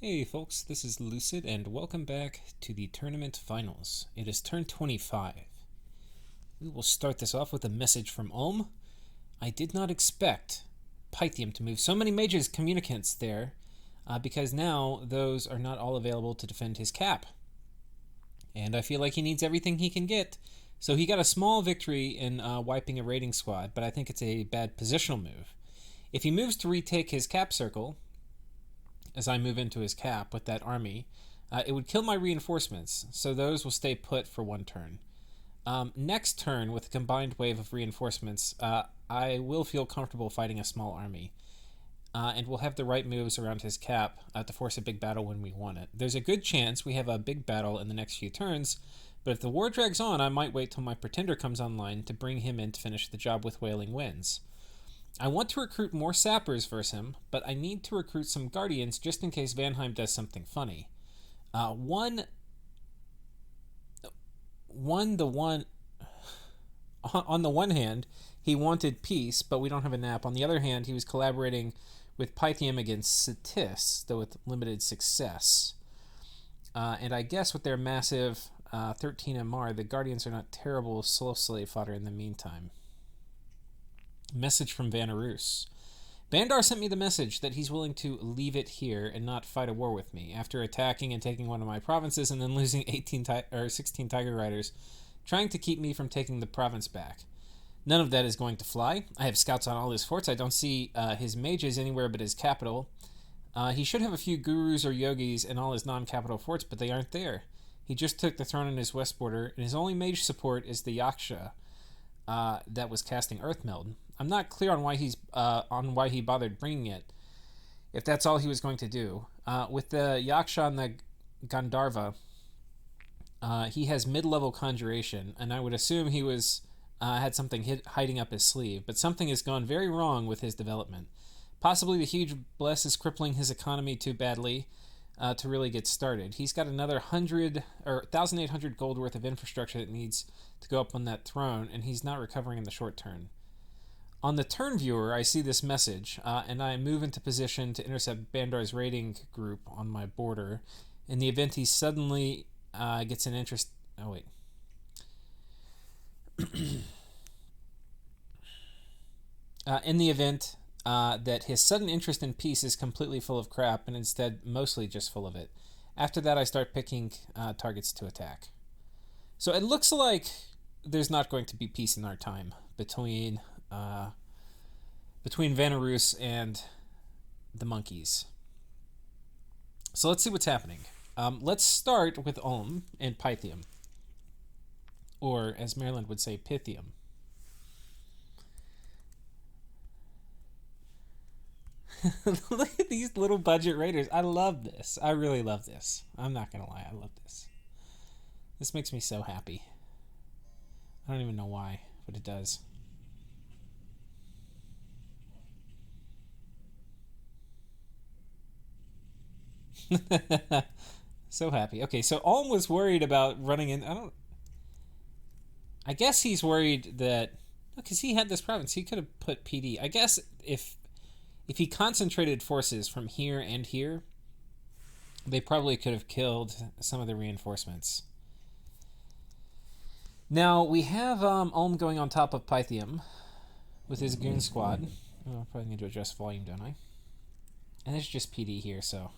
Hey folks, this is Lucid and welcome back to the tournament finals. It is turn 25. We will start this off with a message from Ulm. I did not expect Pythium to move so many mages communicants there because now those are not all available to defend his cap. And I feel like he needs everything he can get. So he got a small victory in wiping a raiding squad, but I think it's a bad positional move. If he moves to retake his cap circle, as I move into his cap with that army, it would kill my reinforcements, so those will stay put for one turn. Next turn, with a combined wave of reinforcements, I will feel comfortable fighting a small army, and we'll have the right moves around his cap to force a big battle when we want it. There's a good chance we have a big battle in the next few turns, but if the war drags on, I might wait till my Pretender comes online to bring him in to finish the job with Wailing Winds. I want to recruit more sappers versus him, but I need to recruit some guardians just in case Vanheim does something funny. On the one hand, he wanted peace, but we don't have a nap. On the other hand, he was collaborating with Pythium against Cetis, though with limited success. And I guess with their massive 13 MR, the guardians are not terrible slow slave fodder in the meantime. Message from Vanarus. Bandar sent me the message that he's willing to leave it here and not fight a war with me after attacking and taking one of my provinces and then losing 16 Tiger Riders, trying to keep me from taking the province back. None of that is going to fly. I have scouts on all his forts. I don't see his mages anywhere but his capital. He should have a few gurus or yogis in all his non-capital forts, but they aren't there. He just took the throne in his west border, and his only mage support is the Yaksha that was casting Earthmeld. I'm not clear on why he bothered bringing it, if that's all he was going to do. With the Yaksha and the Gandharva, he has mid-level conjuration, and I would assume he was had something hiding up his sleeve, but something has gone very wrong with his development. Possibly the huge bless is crippling his economy too badly to really get started. He's got another 1,800 gold worth of infrastructure that needs to go up on that throne, and he's not recovering in the short term. On the turn viewer, I see this message, and I move into position to intercept Bandar's raiding group on my border. In the event he suddenly gets an interest... Oh, wait. In the event that his sudden interest in peace is completely full of crap and instead mostly just full of it. After that, I start picking targets to attack. So it looks like there's not going to be peace in our time between Vanarus and the monkeys. So let's see what's happening. Let's start with Ulm and Pythium. Or, as Maryland would say, Pythium. Look at these little budget raiders. I love this. I really love this. I'm not going to lie. I love this. This makes me so happy. I don't even know why, but it does. So happy. Okay, so Ulm was worried about running in. I guess he's worried that because he had this province, he could have put PD. I guess if he concentrated forces from here and here, they probably could have killed some of the reinforcements. Now we have Ulm going on top of Pythium with his goon squad. Oh, I probably need to adjust volume, don't I? And it's just PD here, so.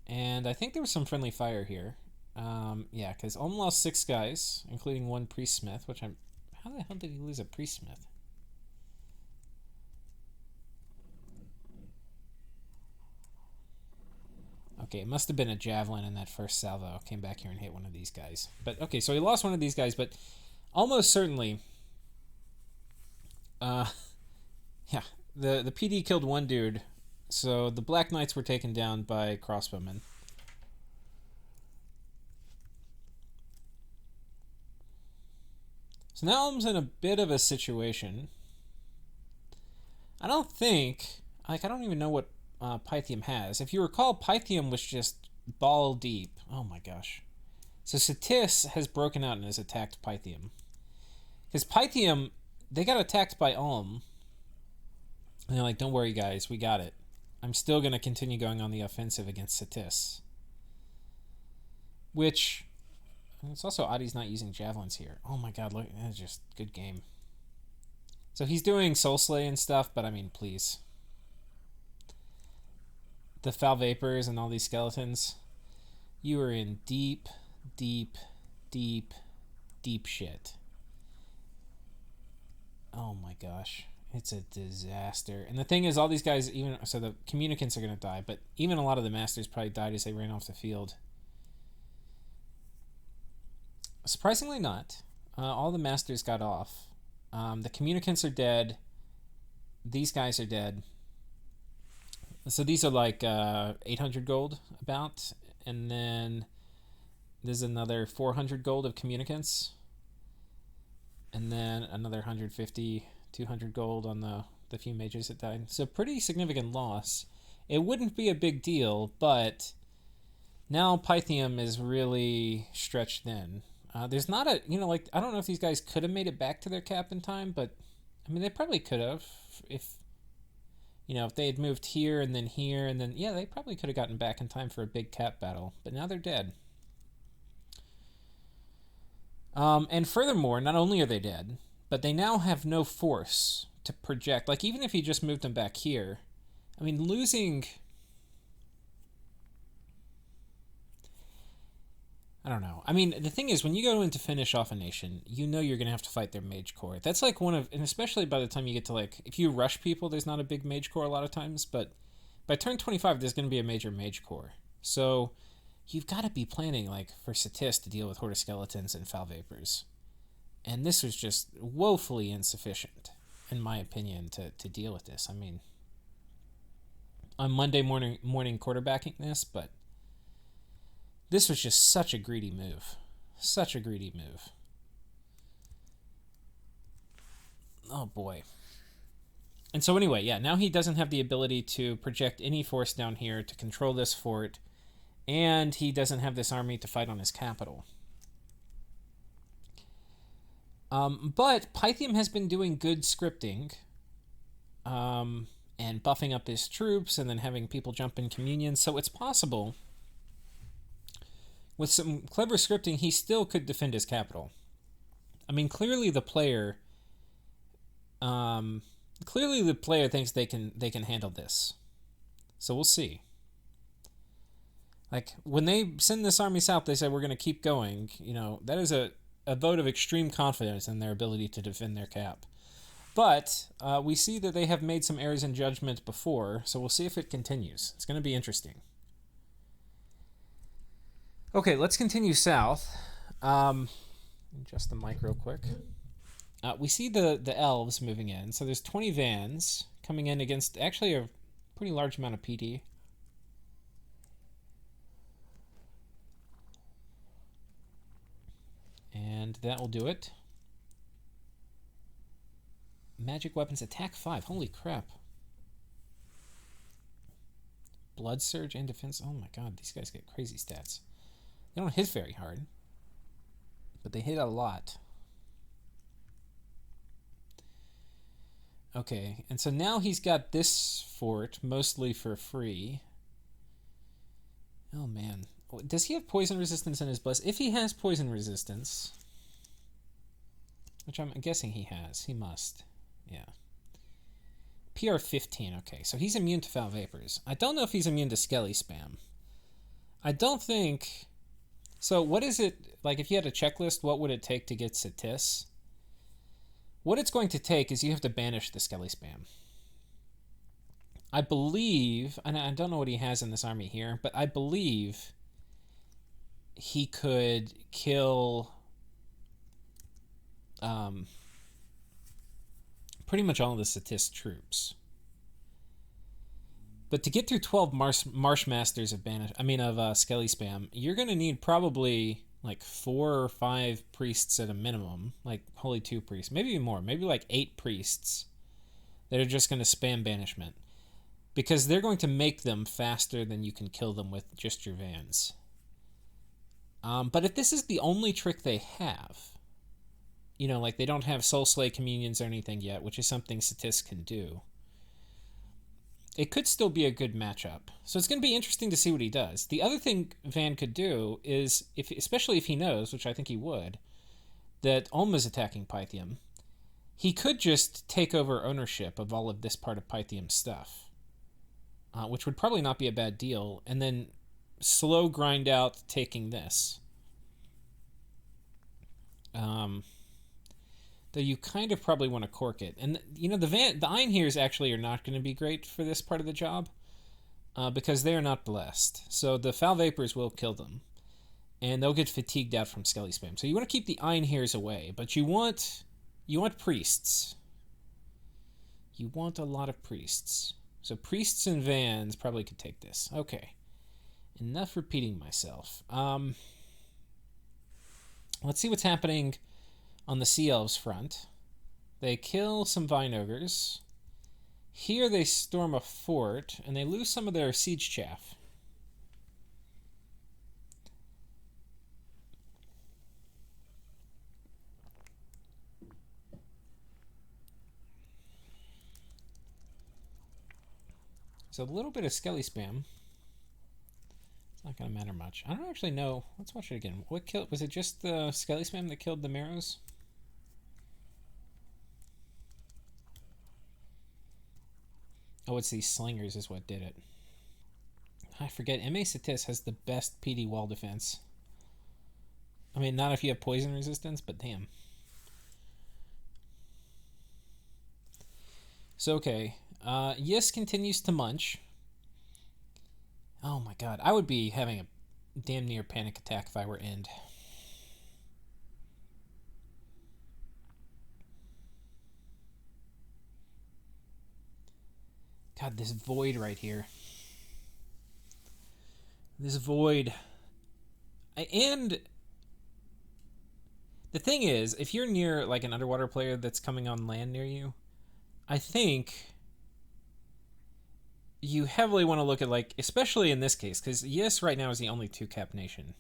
And I think there was some friendly fire here. Yeah, because Ulm lost 6 guys, including 1 priest smith, which I'm... How the hell did he lose a priest smith? Okay, it must have been a javelin in that first salvo. Came back here and hit one of these guys. But, okay, so he lost one of these guys, but almost certainly... yeah, the PD killed 1 dude, so the Black Knights were taken down by crossbowmen. So now Ulm's in a bit of a situation. I don't even know what Pythium has. If you recall, Pythium was just ball deep. Oh my gosh. So Cetis has broken out and has attacked Pythium. Because Pythium they got attacked by Ulm. And they're like, don't worry, guys, we got it. I'm still going to continue going on the offensive against Satis. Which, it's also odd he's not using javelins here. Oh my god, look, that's just good game. So he's doing Soul Slay and stuff, but I mean, please. The Foul Vapors and all these skeletons. You are in deep, deep, deep, deep shit. Oh my gosh. It's a disaster. And the thing is, all these guys, even so the communicants are going to die, but even a lot of the masters probably died as they ran off the field. Surprisingly not. All the masters got off. The communicants are dead. These guys are dead. So these are like 800 gold about. And then there's another 400 gold of communicants. And then another 150, 200 gold on the few mages that died. So pretty significant loss. It wouldn't be a big deal, but now Pythium is really stretched thin. There's not a, like, I don't know if these guys could have made it back to their cap in time, but, I mean, they probably could have if they had moved here, and then, yeah, they probably could have gotten back in time for a big cap battle, but now they're dead. And furthermore, not only are they dead, but they now have no force to project. Like, even if you just moved them back here, I mean, losing... I don't know. I mean, the thing is, when you go in to finish off a nation, you know you're going to have to fight their mage core. That's like and especially by the time you get to, like, if you rush people, there's not a big mage core a lot of times, but by turn 25, there's going to be a major mage core. So you've got to be planning, like, for Satis to deal with Horde of Skeletons and Foul Vapors. And this was just woefully insufficient, in my opinion, to deal with this. I mean, on Monday morning quarterbacking this, but this was just such a greedy move. Such a greedy move. Oh, boy. And so anyway, yeah, now he doesn't have the ability to project any force down here to control this fort, and he doesn't have this army to fight on his capital. But Pythium has been doing good scripting, and buffing up his troops, and then having people jump in communion, so it's possible... with some clever scripting, he still could defend his capital. I mean, clearly the player thinks they can handle this. So we'll see. Like, when they send this army south, they say we're going to keep going. That is a vote of extreme confidence in their ability to defend their cap. But we see that they have made some errors in judgment before, so we'll see if it continues. It's going to be interesting. Okay, let's continue south. Adjust the mic real quick. We see the elves moving in. So there's 20 vans coming in against actually a pretty large amount of PD. And that will do it. Magic weapons attack 5. Holy crap. Blood surge and defense. Oh my god, these guys get crazy stats. They don't hit very hard, but they hit a lot. Okay, and so now he's got this fort mostly for free. Oh man. Does he have poison resistance in his bless? If he has poison resistance, which I'm guessing he has, he must. Yeah. PR 15, okay, so he's immune to Foul Vapors. I don't know if he's immune to Skelly Spam. I don't think... So what is it, like if you had a checklist, what would it take to get Satis? What it's going to take is you have to banish the Skelly Spam. I believe, and I don't know what he has in this army here, but I believe he could kill pretty much all of the Satis troops. But to get through 12 Marsh Masters of Skelly Spam, you're going to need probably like 4 or 5 priests at a minimum, like Holy 2 priests, maybe even more, maybe like 8 priests that are just going to spam banishment. Because they're going to make them faster than you can kill them with just your vans. But if this is the only trick they have, like they don't have Soul Slay Communions or anything yet, which is something Satis can do. It could still be a good matchup. So it's going to be interesting to see what he does. The other thing Van could do is, especially if he knows, which I think he would, that Ulma's attacking Pythium, he could just take over ownership of all of this part of Pythium's stuff, which would probably not be a bad deal, and then slow grind out taking this. Though you kind of probably want to cork it. And, the Einheers actually are not going to be great for this part of the job, because they are not blessed. So the Foul Vapors will kill them, and they'll get fatigued out from Skelly Spam. So you want to keep the Einheers away, but you want priests. You want a lot of priests. So priests and Vans probably could take this. Okay. Enough repeating myself. Let's see what's happening on the Sea Elves front. They kill some Vine Ogres. Here they storm a fort, and they lose some of their siege chaff. So a little bit of Skelly Spam. It's not going to matter much. I don't actually know. Let's watch it again. Was it just the Skelly Spam that killed the Marrows? Oh, it's these slingers is what did it. I forget. MA Satis has the best PD wall defense. I mean, not if you have poison resistance, but damn. So, okay. Yis continues to munch. Oh my god. I would be having a damn near panic attack if I were End. God, this void right here. This void. And the thing is, if you're near like an underwater player that's coming on land near you, I think you heavily want to look at, like, especially in this case, because Yis right now is the only 2-cap nation.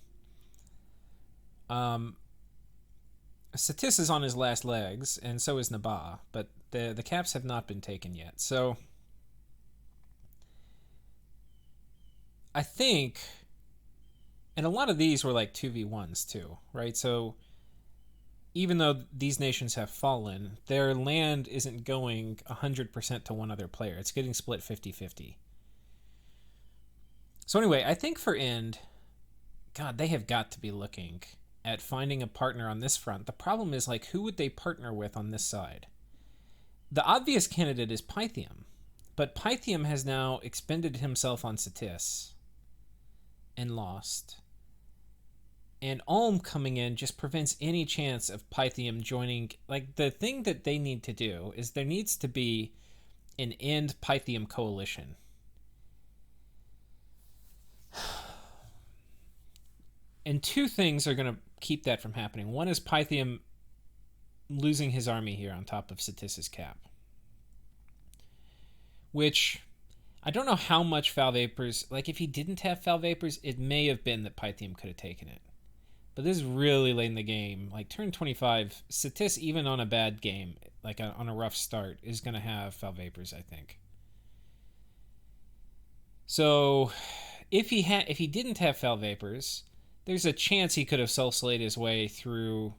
Satis is on his last legs, and so is Nabaa, but the caps have not been taken yet. So I think, and a lot of these were like 2v1s too, right? So even though these nations have fallen, their land isn't going 100% to one other player. It's getting split 50-50. So anyway, I think for End, God, they have got to be looking at finding a partner on this front. The problem is, like, who would they partner with on this side? The obvious candidate is Pythium, but Pythium has now expended himself on Satis and lost. And Ulm coming in just prevents any chance of Pythium joining. Like, the thing that they need to do is there needs to be an End Pythium coalition. And two things are going to keep that from happening. One is Pythium losing his army here on top of Satis's cap. Which, I don't know how much Foul Vapors... Like, if he didn't have Foul Vapors, it may have been that Pythium could have taken it. But this is really late in the game. Like, turn 25, Satis, even on a bad game, like on a rough start, is going to have Foul Vapors, I think. So, if he didn't have Foul Vapors, there's a chance he could have Soul Slayed his way through,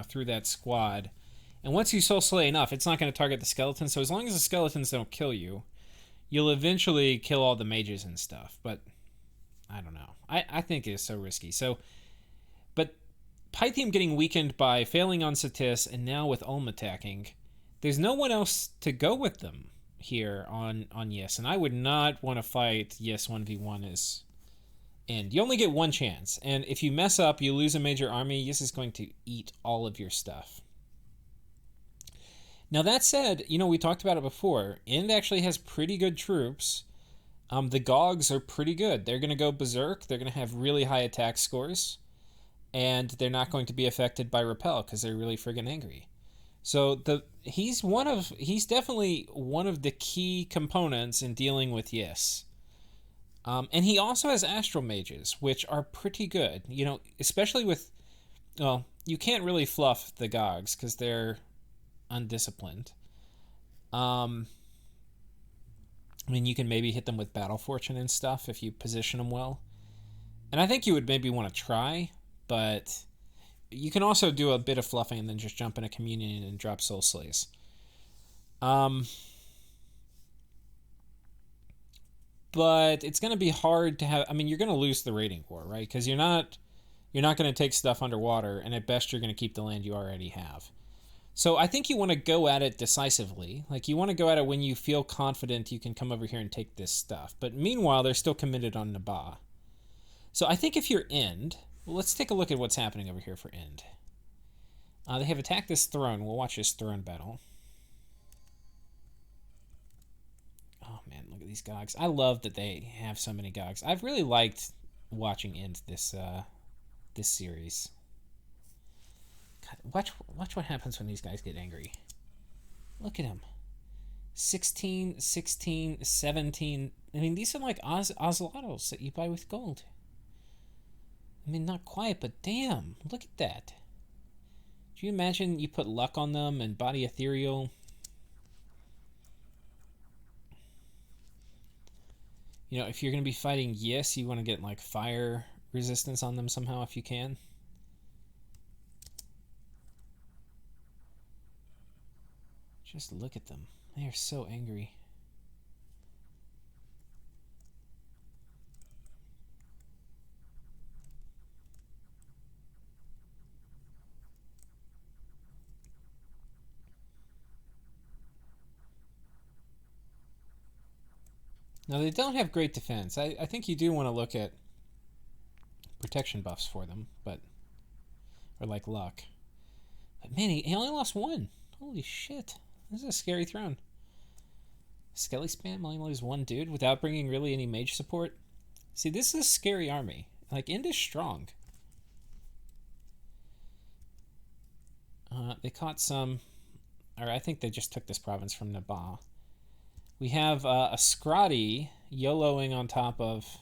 through that squad. And once you Soul Slay enough, it's not going to target the skeletons. So as long as the skeletons don't kill you, you'll eventually kill all the mages and stuff. But I don't know. I think it's so risky. So, but Pythium getting weakened by failing on Satis and now with Ulm attacking, there's no one else to go with them here on Yes. And I would not want to fight Yes 1v1 as End. You only get one chance. And if you mess up, you lose a major army, Yes is going to eat all of your stuff. Now, that said, we talked about it before. End actually has pretty good troops. The Gogs are pretty good. They're going to go berserk. They're going to have really high attack scores. And they're not going to be affected by Repel because they're really friggin' angry. So he's definitely one of the key components in dealing with Yes. And he also has Astral Mages, which are pretty good. Especially with Well, you can't really fluff the Gogs because they're undisciplined. Um, I mean, you can maybe hit them with Battle Fortune and stuff if you position them well. And I think you would maybe want to try, but you can also do a bit of fluffing and then just jump in a Communion and drop Soul Slays. But it's going to be hard to have. I mean, you're going to lose the rating war, right? Because you're not going to take stuff underwater, and at best you're going to keep the land you already have. So I think you want to go at it decisively. Like, you want to go at it when you feel confident you can come over here and take this stuff. But meanwhile, they're still committed on Nabah. So I think if you're End, well, let's take a look at what's happening over here for End. They have attacked this throne. We'll watch this throne battle. Oh man, look at these Gogs. I love that they have so many Gogs. I've really liked watching End this series. God, watch what happens when these guys get angry. Look at them. 16, 16, 17. I mean, these are like Ocelotos that you buy with gold. I mean, not quite, but damn, look at that. Do you imagine you put luck on them and body ethereal? You know, if you're going to be fighting Yes, you want to get like fire resistance on them somehow if you can. Just look at them. They are so angry. Now, they don't have great defense. I think you do want to look at protection buffs for them, but... or like luck. But man, he only lost one. Holy shit. This is a scary throne. Skelly spam only lose one dude without bringing really any mage support. See, this is a scary army. Like, End is strong. They caught some... or I think they just took this province from Nabah. We have a Scrotty YOLOing on top of...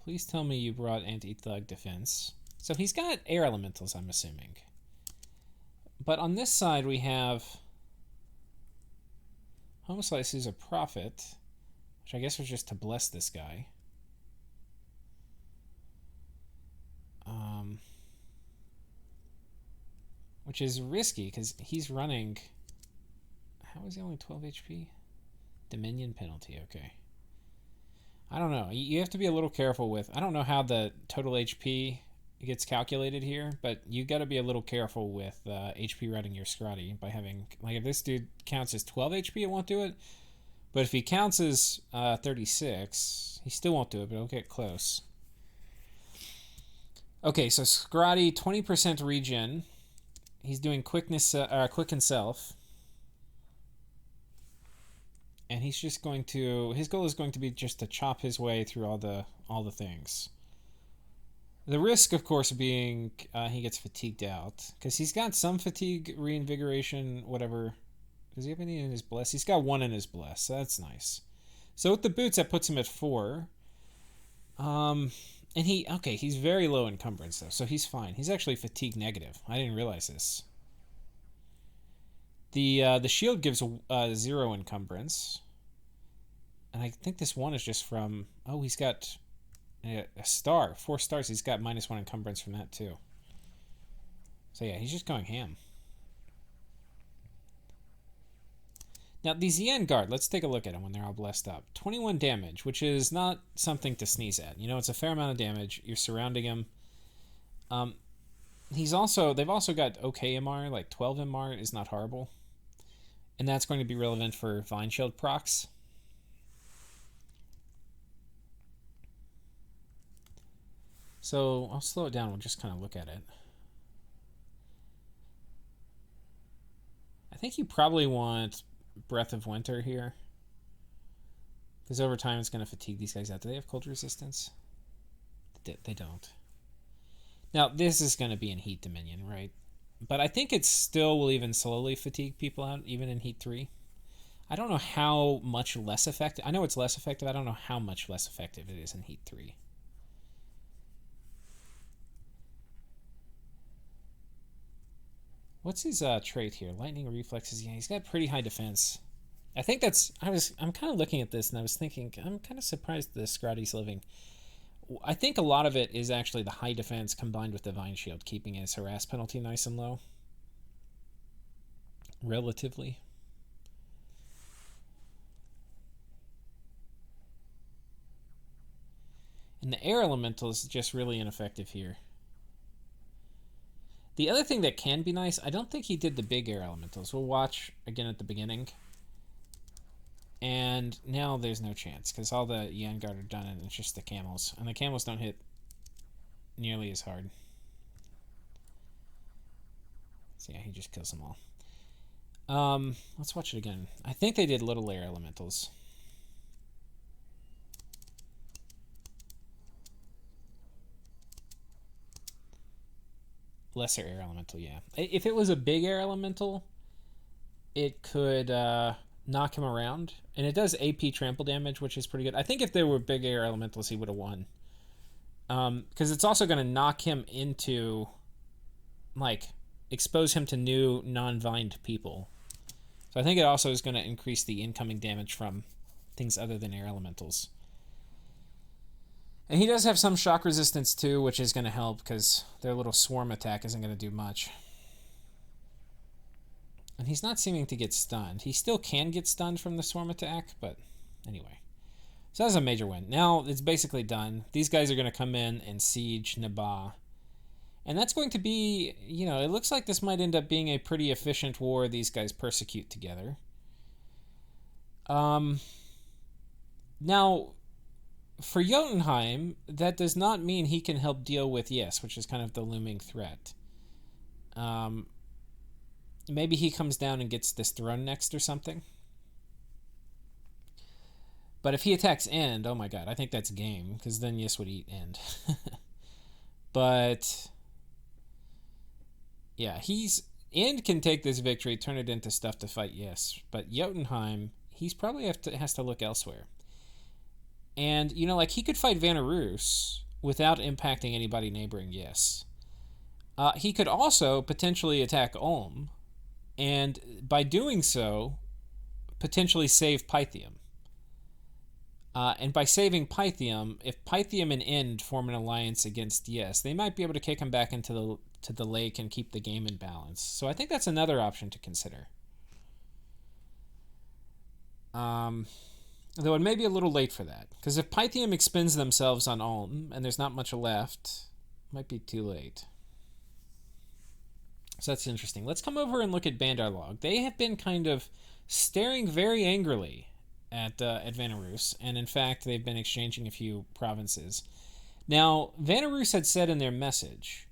Please tell me you brought anti-thug defense. So he's got air elementals, I'm assuming. But on this side we have... Homoslice is a prophet, which I guess was just to bless this guy. Which is risky, because he's running... How is he only 12 HP? Dominion penalty, okay. I don't know. You have to be a little careful with... I don't know how the total HP gets calculated here, but you got to be a little careful with HP running your Scrotty by having... Like, if this dude counts as 12 HP, it won't do it. But if he counts as 36, he still won't do it, but it'll get close. Okay, so Scrotty, 20% regen. He's doing quickness, quicken self. And he's just going to... His goal is going to be just to chop his way through all the things. The risk, of course, being he gets fatigued out. Because he's got some fatigue, reinvigoration, whatever. Does he have any in his bless? He's got one in his bless, so that's nice. So with the boots, that puts him at 4. And he's very low encumbrance, though, so he's fine. He's actually fatigue negative. I didn't realize this. The shield gives 0 encumbrance. And I think this one is just from... Oh, he's got a star. 4 stars. He's got -1 encumbrance from that, too. So yeah, he's just going ham. Now, the Zien Guard, let's take a look at them when they're all blessed up. 21 damage, which is not something to sneeze at. You know, it's a fair amount of damage. You're surrounding him. They've also got okay MR, like 12 MR is not horrible. And that's going to be relevant for Vine Shield procs. So I'll slow it down. We'll just kind of look at it. I think you probably want Breath of Winter here. Because over time it's going to fatigue these guys out. Do they have cold resistance? They don't. Now, this is going to be in Heat Dominion, right? But I think it still will even slowly fatigue people out, even in Heat 3. I don't know how much less effective... I know it's less effective. I don't know how much less effective it is in Heat 3. What's his trait here? Lightning reflexes. Yeah, he's got pretty high defense. I think that's. I'm kind of looking at this and I was thinking, I'm kind of surprised the Scrotty's living. I think a lot of it is actually the high defense combined with Divine Shield, keeping his harass penalty nice and low. Relatively. And the air elemental is just really ineffective here. The other thing that can be nice, I don't think he did the big air elementals. We'll watch again at the beginning. And now there's no chance, because all the Zien Guard are done, and it's just the camels. And the camels don't hit nearly as hard. So yeah, he just kills them all. Let's watch it again. I think they did little air elementals. Lesser air elemental, yeah. If it was a big air elemental, it could knock him around. And it does AP trample damage, which is pretty good. I think if there were big air elementals, he would have won. Because it's also going to knock him into, like, expose him to new non-vined people. So I think it also is going to increase the incoming damage from things other than air elementals. And he does have some shock resistance too, which is going to help because their little swarm attack isn't going to do much. And he's not seeming to get stunned. He still can get stunned from the swarm attack, but anyway. So that's a major win. Now it's basically done. These guys are going to come in and siege Nabaa. And that's going to be, you know, it looks like this might end up being a pretty efficient war these guys persecute together. Now, for Jotunheim, that does not mean he can help deal with Yes, which is kind of the looming threat. Maybe he comes down and gets this throne next or something. But if he attacks End, oh my god, I think that's game, because then Yes would eat End. But yeah, End can take this victory, turn it into stuff to fight Yes. But Jotunheim, he's probably has to look elsewhere. And, you know, like, he could fight Vanarus without impacting anybody neighboring Yes. He could also potentially attack Ulm, and by doing so, potentially save Pythium. And by saving Pythium, if Pythium and End form an alliance against Yes, they might be able to kick him back into the lake and keep the game in balance. So I think that's another option to consider. Though it may be a little late for that, because if Pythium expends themselves on Ulm and there's not much left, it might be too late. So that's interesting. Let's come over and look at Bandar Log. They have been kind of staring very angrily at Vanarus, and in fact, they've been exchanging a few provinces. Now, Vanarus had said in their message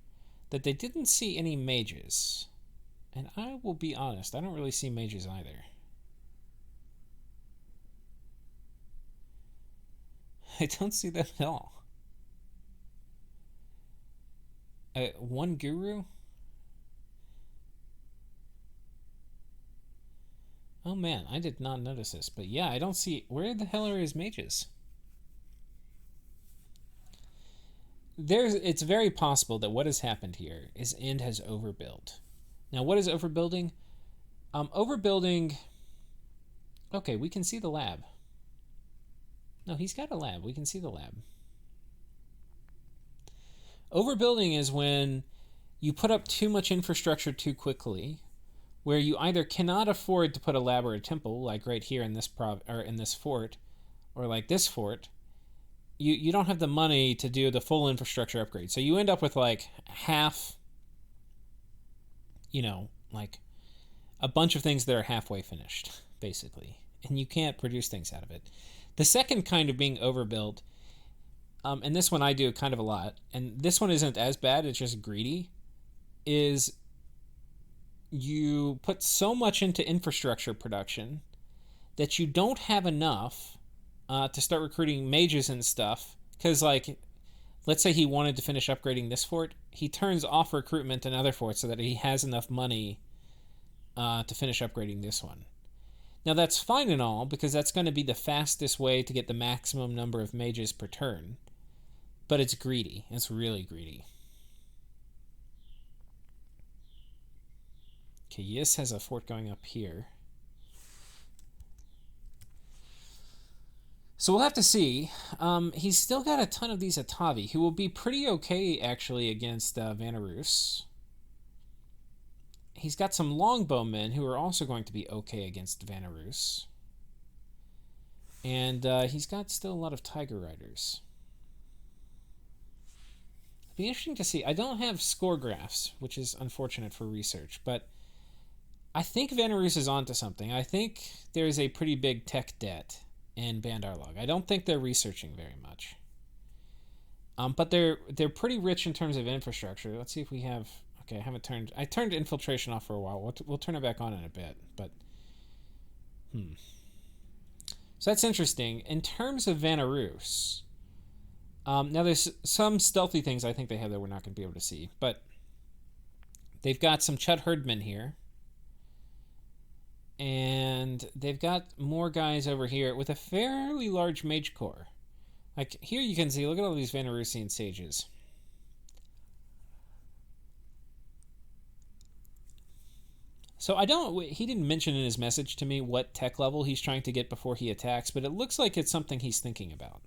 that they didn't see any mages, and I will be honest, I don't really see mages either. I don't see them at all. One guru? Oh man, I did not notice this. But yeah, I don't see... Where the hell are his mages? It's very possible that what has happened here is End has overbuilt. Now, what is overbuilding? Overbuilding... Okay, we can see the lab. No, he's got a lab. We can see the lab. Overbuilding is when you put up too much infrastructure too quickly, where you either cannot afford to put a lab or a temple, like right here in this in this fort, or like this fort. You don't have the money to do the full infrastructure upgrade. So you end up with like half, you know, like a bunch of things that are halfway finished, basically. And you can't produce things out of it. The second kind of being overbuilt, and this one I do kind of a lot, and this one isn't as bad, it's just greedy, is you put so much into infrastructure production that you don't have enough to start recruiting mages and stuff. Because, like, let's say he wanted to finish upgrading this fort, he turns off recruitment in other forts so that he has enough money to finish upgrading this one. Now, that's fine and all, because that's going to be the fastest way to get the maximum number of mages per turn. But it's greedy. It's really greedy. Okay, Yis has a fort going up here. So we'll have to see. He's still got a ton of these Atavi, who will be pretty okay, actually, against Vanarus. He's got some longbowmen who are also going to be okay against Vanarus. And he's got still a lot of Tiger Riders. It'll be interesting to see. I don't have score graphs, which is unfortunate for research, but I think Vanarus is onto something. I think there's a pretty big tech debt in Bandarlog. I don't think they're researching very much. But they're pretty rich in terms of infrastructure. Let's see if we have... Okay, I turned infiltration off for a while. We'll turn it back on in a bit, but... So that's interesting. In terms of Vanarus... now there's some stealthy things I think they have that we're not going to be able to see, but... They've got some Chud Herdmen here. And they've got more guys over here with a fairly large mage corps. Like, here you can see, look at all these Vanarusian sages. So he didn't mention in his message to me what tech level he's trying to get before he attacks, but it looks like it's something he's thinking about.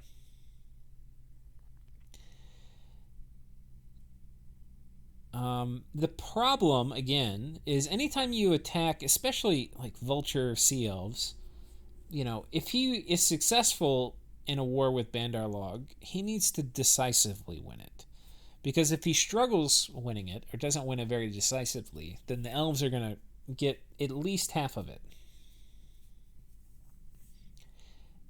The problem, again, is anytime you attack, especially like Vulture Sea Elves, if he is successful in a war with Bandarlog, he needs to decisively win it. Because if he struggles winning it, or doesn't win it very decisively, then the elves are going to get at least half of it.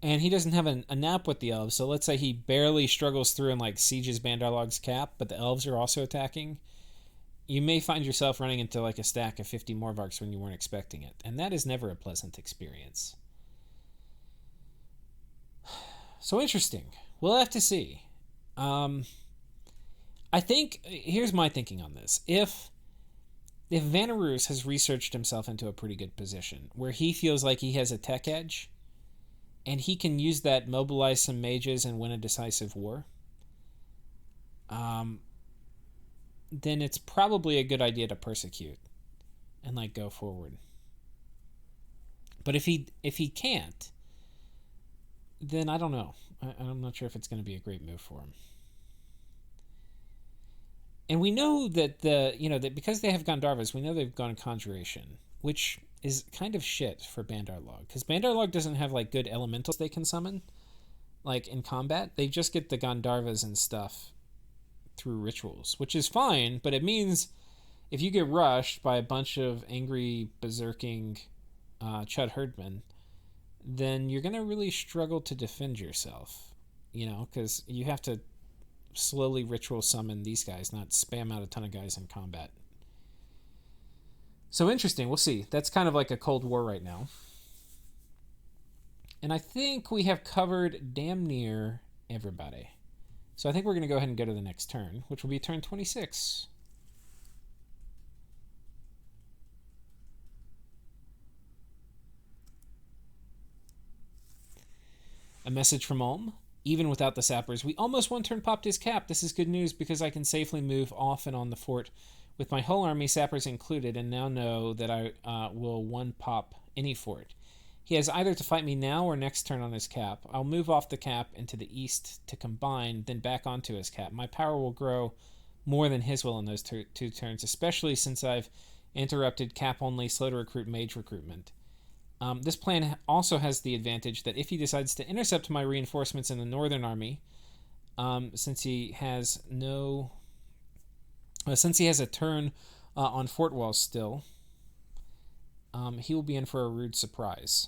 And he doesn't have a nap with the elves, so let's say he barely struggles through and sieges Bandarlog's cap, but the elves are also attacking. You may find yourself running into a stack of 50 Morvarks when you weren't expecting it. And that is never a pleasant experience. So interesting. We'll have to see. I think, here's my thinking on this. If Vanarus has researched himself into a pretty good position, where he feels like he has a tech edge, and he can use that, mobilize some mages, and win a decisive war, then it's probably a good idea to persecute and go forward. But if he can't, then I don't know. I'm not sure if it's going to be a great move for him. And we know that that because they have Gandharvas, we know they've gone Conjuration, which is kind of shit for Bandarlog, because Bandarlog doesn't have good elementals they can summon, in combat. They just get the Gandharvas and stuff through rituals, which is fine, but it means if you get rushed by a bunch of angry, berserking Chud Herdmen, then you're going to really struggle to defend yourself, because you have to slowly ritual summon these guys, not spam out a ton of guys in combat. So interesting, we'll see. That's kind of like a Cold War right now. And I think we have covered damn near everybody. So I think we're going to go ahead and go to the next turn, which will be turn 26. A message from Ulm. Even without the sappers, we almost one turn popped his cap. This is good news because I can safely move off and on the fort with my whole army, sappers included, and now know that I will one pop any fort. He has either to fight me now or next turn on his cap. I'll move off the cap into the east to combine, then back onto his cap. My power will grow more than his will in those two turns, especially since I've interrupted cap-only slow-to-recruit mage recruitment. This plan also has the advantage that if he decides to intercept my reinforcements in the northern army, since he has a turn on fort walls still, he will be in for a rude surprise.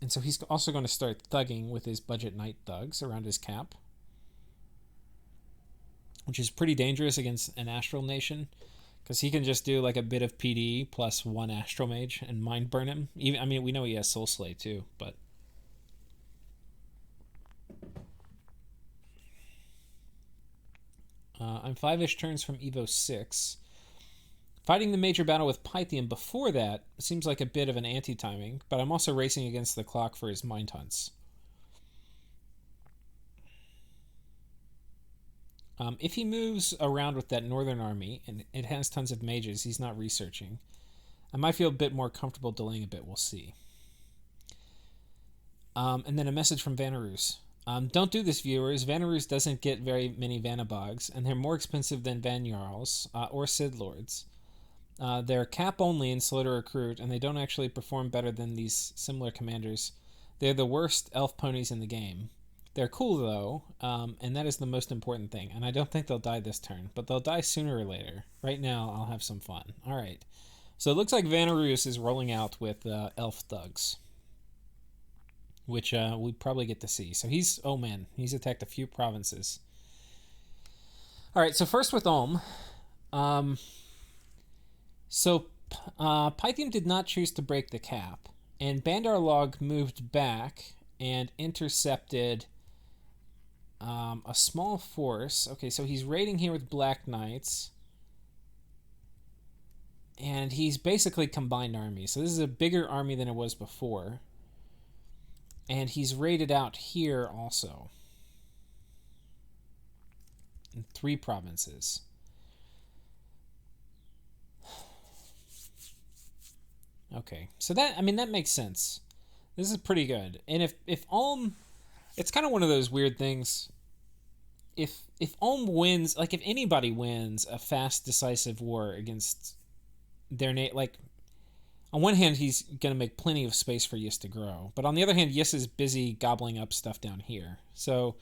And so he's also going to start thugging with his budget knight thugs around his cap, which is pretty dangerous against an astral nation, because he can just do a bit of PD plus one astral mage and mind burn him. We know he has soul slay too, but I'm 5-ish turns from Evo 6. Fighting the major battle with Pythium before that seems like a bit of an anti-timing, but I'm also racing against the clock for his mind hunts. If he moves around with that northern army, and it has tons of mages he's not researching, I might feel a bit more comfortable delaying a bit. We'll see. And then a message from Vanarus. Don't do this, viewers. Vanarus doesn't get very many Vanabogs, and they're more expensive than Van Jarls or Sid Lords. They're cap only and slow to recruit, and they don't actually perform better than these similar commanders. They're the worst elf ponies in the game. They're cool, though, and that is the most important thing. And I don't think they'll die this turn, but they'll die sooner or later. Right now, I'll have some fun. All right. So it looks like Vanarus is rolling out with elf thugs, which we probably get to see. So he's attacked a few provinces. All right, so first with Ulm. So Pythium did not choose to break the cap, and Bandar Log moved back and intercepted a small force. Okay, so he's raiding here with Black Knights, and he's basically combined army. So this is a bigger army than it was before. And he's raided out here also. In 3 provinces. Okay, so that makes sense. This is pretty good. And if Ulm, it's kind of one of those weird things. If Ulm wins, like if anybody wins a fast, decisive war against their on one hand, he's going to make plenty of space for Yiss to grow. But on the other hand, Yiss is busy gobbling up stuff down here. So,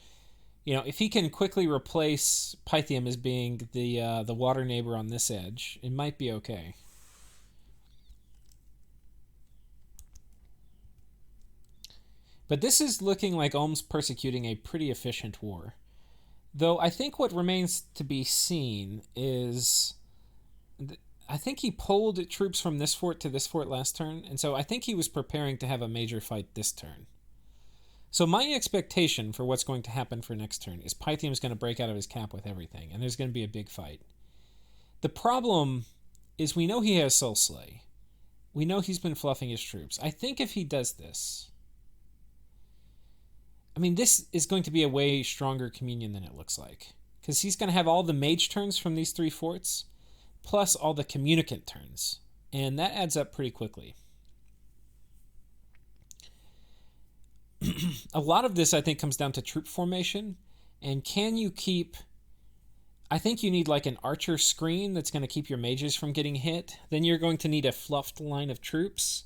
if he can quickly replace Pythium as being the water neighbor on this edge, it might be okay. But this is looking like Ulm's persecuting a pretty efficient war. Though I think what remains to be seen is... I think he pulled troops from this fort to this fort last turn, and so I think he was preparing to have a major fight this turn. So my expectation for what's going to happen for next turn is Pythium's going to break out of his cap with everything, and there's going to be a big fight. The problem is we know he has Soul Slay. We know he's been fluffing his troops. I think if he does this... this is going to be a way stronger communion than it looks like. Because he's going to have all the mage turns from these 3 forts, plus all the communicant turns. And that adds up pretty quickly. A lot of this, I think, comes down to troop formation. And can you keep... I think you need like an archer screen that's going to keep your mages from getting hit. Then you're going to need a fluffed line of troops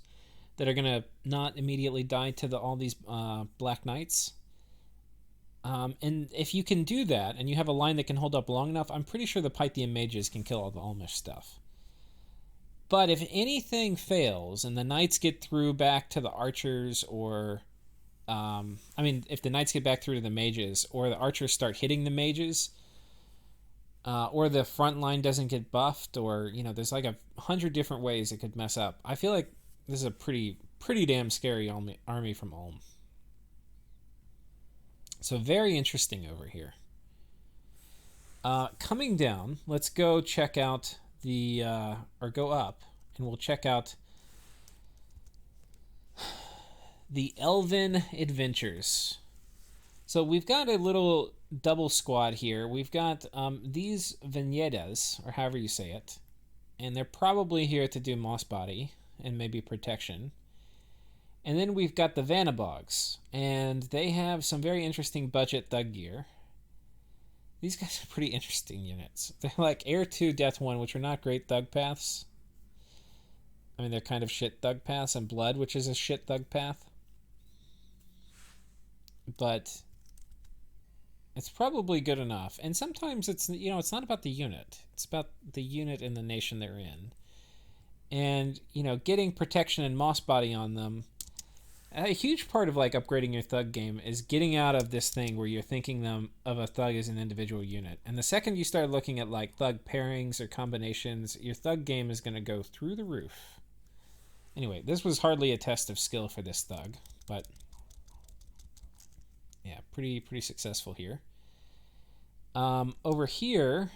that are going to not immediately die to all these Black Knights. And if you can do that, and you have a line that can hold up long enough, I'm pretty sure the Pythium mages can kill all the Ulmish stuff. But if anything fails, and the knights get through back to the archers, or... if the knights get back through to the mages, or the archers start hitting the mages, or the front line doesn't get buffed, or, there's like 100 different ways it could mess up. I feel like this is a pretty damn scary army from Ulm. So very interesting over here. Coming down, let's go check out or go up, and we'll check out the Elven Adventures. So we've got a little double squad here. We've got these vignetas, or however you say it, and they're probably here to do moss body and maybe protection. And then we've got the Vanabogs, and they have some very interesting budget thug gear. These guys are pretty interesting units. They're like Air 2, Death 1, which are not great thug paths. They're kind of shit thug paths, and Blood, which is a shit thug path. But it's probably good enough. And sometimes it's not about the unit. It's about the unit and the nation they're in. And, getting protection and moss body on them. A huge part of upgrading your thug game is getting out of this thing where you're thinking of a thug as an individual unit. And the second you start looking at thug pairings or combinations, your thug game is going to go through the roof. Anyway, this was hardly a test of skill for this thug, but yeah, pretty successful here. Over here,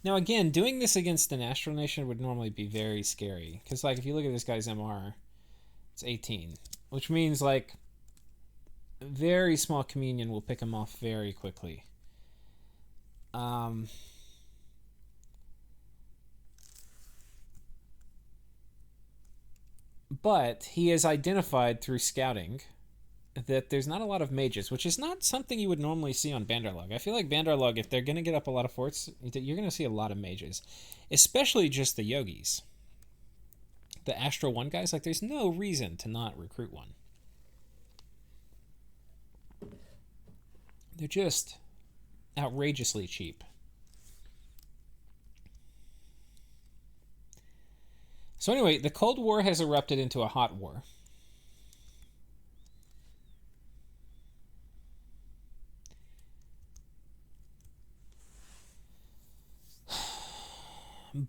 Now, again, doing this against an Astral Nation would normally be very scary. Because, like, if you look at this guy's MR, it's 18. Which means, like, very small communion will pick him off very quickly. But he has identified through scouting that there's not a lot of mages, which is not something you would normally see on Bandarlog. I feel like Bandarlog, if they're going to get up a lot of forts, you're going to see a lot of mages. Especially just the yogis. The Astral 1 guys, like, there's no reason to not recruit one. They're just outrageously cheap. So anyway, the Cold War has erupted into a hot war.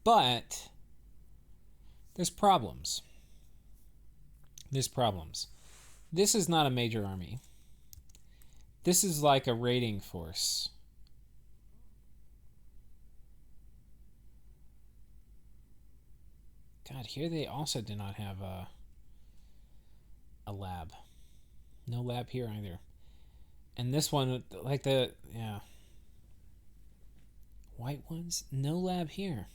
But there's problems. There's problems. This is not a major army. This is like a raiding force. God, here they also do not have a lab. No lab here either. And this one, like the, yeah. White ones, no lab here.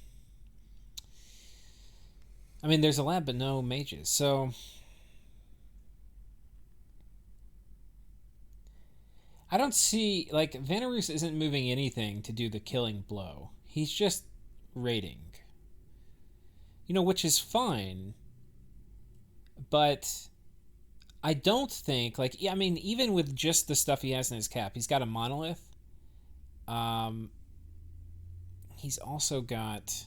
I mean, there's a lab, but no mages. So, I don't see, like, Vanarus isn't moving anything to do the killing blow. He's just raiding. You know, which is fine. But I don't think, like, I mean, even with just the stuff he has in his cap, he's got a monolith. He's also got...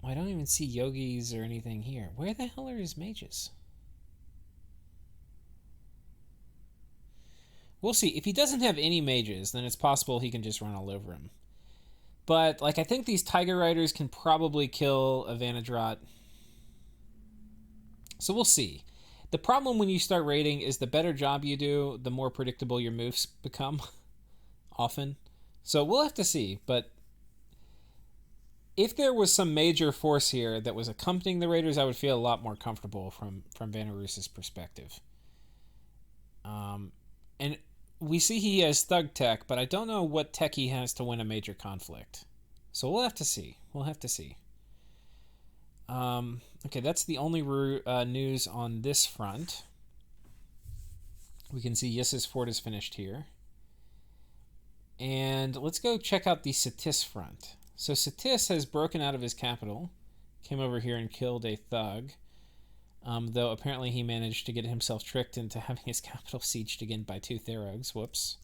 I don't even see yogis or anything here. Where the hell are his mages? We'll see. If he doesn't have any mages, then it's possible he can just run all over him. But, like, I think these Tiger Riders can probably kill a Vanadrot. So we'll see. The problem when you start raiding is the better job you do, the more predictable your moves become. Often. So we'll have to see, but... if there was some major force here that was accompanying the raiders, I would feel a lot more comfortable from Vanarus's perspective. And we see he has thug tech, but I don't know what tech he has to win a major conflict. So we'll have to see. We'll have to see. Okay, that's the only news on this front. We can see Yis's fort is finished here. And let's go check out the Satis front. So Satis has broken out of his capital, came over here and killed a thug, though apparently he managed to get himself tricked into having his capital sieged again by 2 Therogs. Whoops.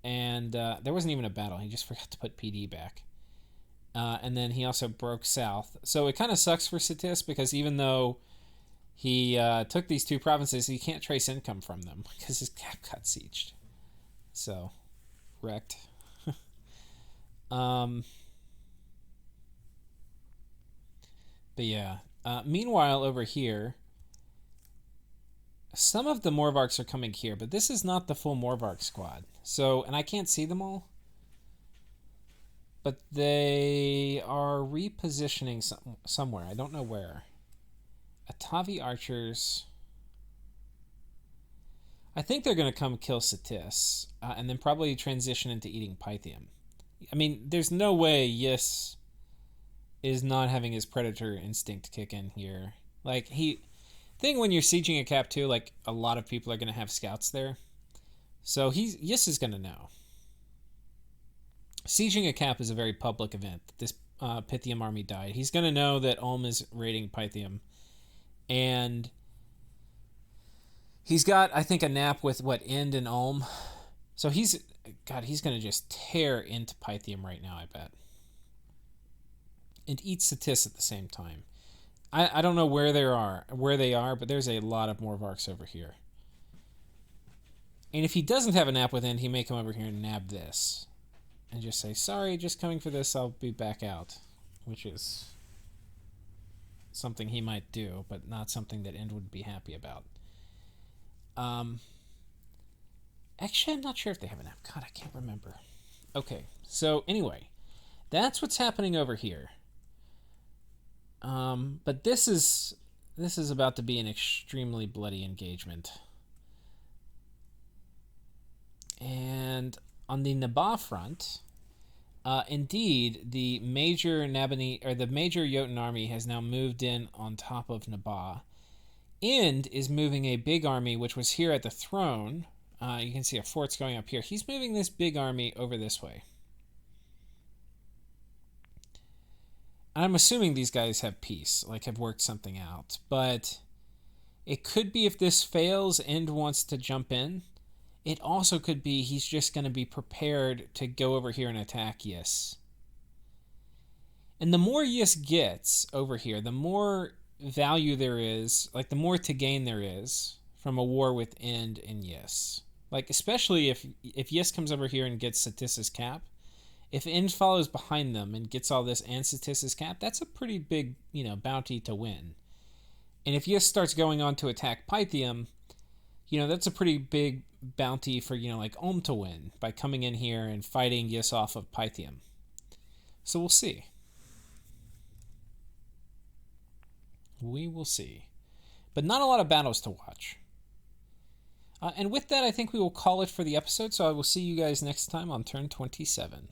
And there wasn't even a battle. He just forgot to put PD back. And then he also broke south. So it kind of sucks for Satis because even though he took these 2 provinces, he can't trace income from them because his cap got sieged. So, wrecked. But yeah. Meanwhile, over here, some of the Morvarks are coming here, but this is not the full Morvark squad. So, and I can't see them all, but they are repositioning somewhere. I don't know where. Atavi archers. I think they're going to come kill Satis, and then probably transition into eating Pythium. I mean, there's no way Yis is not having his predator instinct kick in here. Like, thing when you're sieging a cap too, like, a lot of people are going to have scouts there. So Yis is going to know. Sieging a cap is a very public event. This Pythium army died. He's going to know that Ulm is raiding Pythium. And he's got, I think, a nap with, End and Ulm. So he's going to just tear into Pythium right now, I bet. And eat Satis at the same time. I don't know where they are, but there's a lot of Morvarks over here. And if he doesn't have a nap with End, he may come over here and nab this. And just say, sorry, just coming for this, I'll be back out. Which is something he might do, but not something that End would be happy about. Actually, I'm not sure if they have an app. God, I can't remember. Okay, so anyway. That's what's happening over here. But this is about to be an extremely bloody engagement. And on the Nabah front, indeed, the major Jotun army has now moved in on top of Nabah. Ind is moving a big army, which was here at the throne. You can see a fort's going up here. He's moving this big army over this way. I'm assuming these guys have peace, like have worked something out. But it could be if this fails, Ind wants to jump in. It also could be he's just going to be prepared to go over here and attack Yis. And the more Yis gets over here, the more value there is, like the more to gain there is from a war with Ind and Yis. Like especially if Yis comes over here and gets Satis's cap. If Ind follows behind them and gets all this and Satis's cap, that's a pretty big, bounty to win. And if Yis starts going on to attack Pythium, that's a pretty big bounty for, like Ulm to win by coming in here and fighting Yis off of Pythium. So we'll see. We will see. But not a lot of battles to watch. And with that, I think we will call it for the episode. So I will see you guys next time on turn 27.